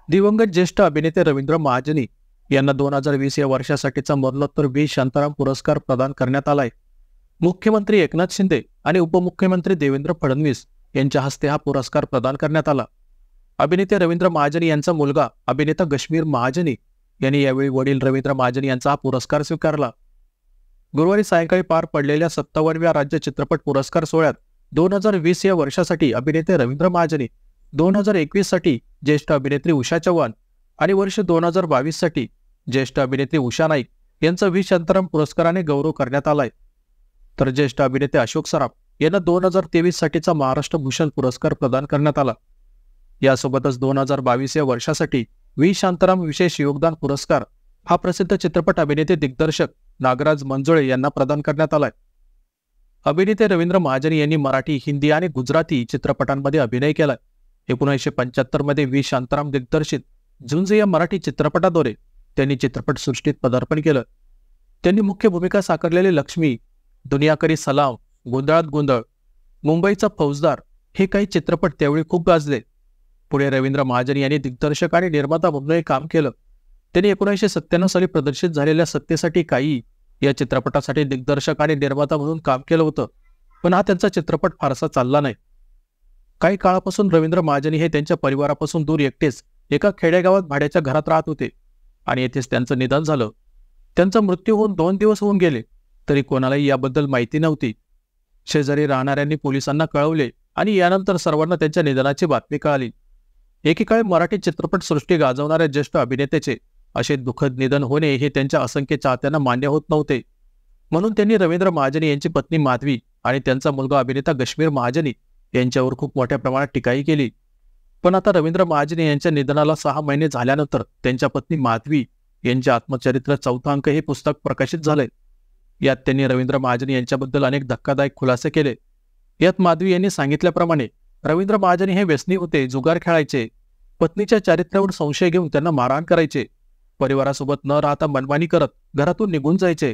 दिवंगत ज्येष्ठ अभिनेते रवींद्र महाजनी यांना 2020 या वर्षासाठीचा मरणोत्तर व्ही शांताराम पुरस्कार प्रदान करण्यात आलाय। मुख्यमंत्री एकनाथ शिंदे आणि उपमुख्यमंत्री देवेंद्र फडणवीस यांच्या हस्ते हा पुरस्कार प्रदान करण्यात आला। अभिनेते रवींद्र महाजनी यांचा मुलगा अभिनेता गश्मीर महाजनी यांनी यावेळी वडील रवींद्र महाजनी यांचा हा पुरस्कार स्वीकारला। गुरुवारी सायंकाळी पार पडलेल्या 57व्या राज्य चित्रपट पुरस्कार सोहळ्यात 2020 या वर्षासाठी अभिनेते रवींद्र महाजनी, 2021 साठी ज्येष्ठ अभिनेत्री उषा चव्हाण आणि वर्ष 2022 साठी ज्येष्ठ अभिनेत्री उषा नाईक यांचा व्ही शांताराम पुरस्काराने गौरव करण्यात आलाय। तर ज्येष्ठ अभिनेते अशोक सराफ यांना 2023 साठीचा महाराष्ट्र भूषण पुरस्कार प्रदान करण्यात आला। यासोबतच 2022 या वर्षासाठी व्ही शांताराम विशेष योगदान पुरस्कार हा प्रसिद्ध चित्रपट अभिनेते दिग्दर्शक नागराज मंजुळे यांना प्रदान करण्यात आलाय। अभिनेते रवींद्र महाजनी यांनी मराठी, हिंदी आणि गुजराती चित्रपटांमध्ये अभिनय केलाय। 1975 मध्ये व्ही शांताराम दिग्दर्शित झुंज या मराठी चित्रपटाद्वारे त्यांनी चित्रपटसृष्टीत पदार्पण केलं। त्यांनी मुख्य भूमिका साकारलेले लक्ष्मी, दुनिया करी सलाम, गोंधळात गोंधळ, मुंबईचा फौजदार हे काही चित्रपट त्यावेळी खूप गाजले। पुढे रवींद्र महाजनी यांनी दिग्दर्शक आणि निर्माता म्हणूनही काम केलं। त्यांनी 1997 साली प्रदर्शित झालेल्या सत्तेसाठी काही या चित्रपटासाठी दिग्दर्शक आणि निर्माता म्हणून काम केलं होतं, पण हा त्यांचा चित्रपट फारसा चालला नाही। काही काळापासून रवींद्र महाजनी हे त्यांच्या परिवारापासून दूर एकटेच एका खेडेगावात भाड्याच्या घरात राहत होते आणि येथेच त्यांचं निधन झालं। त्यांचा मृत्यू होऊन 2 दिवस होऊन गेले तरी कोणालाही याबद्दल माहिती नव्हती। शेजारी राहणाऱ्यांनी पोलिसांना कळवले आणि यानंतर सर्वांना त्यांच्या निधनाची बातमी कळाली। एकेकाळी मराठी चित्रपटसृष्टी गाजवणाऱ्या ज्येष्ठ अभिनेत्याचे असे दुःखद निधन होणे हे त्यांच्या असंख्य चाहत्यांना मान्य होत नव्हते। म्हणून त्यांनी रवींद्र महाजनी यांची पत्नी माधवी आणि त्यांचा मुलगा अभिनेता गश्मीर महाजनी यांच्यावर खूप मोठ्या प्रमाणात टीकाही केली। पण आता रवींद्र महाजनी यांच्या निधनाला 6 महिने झाल्यानंतर त्यांच्या पत्नी माधवी यांचे आत्मचरित्र 4था अंक हे पुस्तक प्रकाशित झाले। यात त्यांनी रवींद्र महाजनी यांच्याबद्दल अनेक धक्कादायक खुलासे केले। यात माधवी यांनी सांगितल्याप्रमाणे रवींद्र महाजनी हे व्यसनी होते, जुगार खेळायचे, पत्नीच्या चारित्र्यावर संशय घेऊन त्यांना मारहाण करायचे, परिवारासोबत न राहता मनमानी करत घरातून निघून जायचे,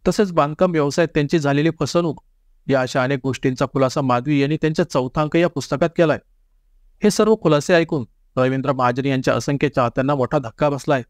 तसेच बांधकाम व्यवसायात त्यांची झालेली फसवणूक या अशा अनेक गोष्टींचा खुलासा माधवी यांनी त्यांच्या 4था अंक या पुस्तकात केलाय। हे सर्व खुलासे ऐकून रवींद्र महाजनी यांच्या असंख्य चाहत्यांना मोठा धक्का बसलाय।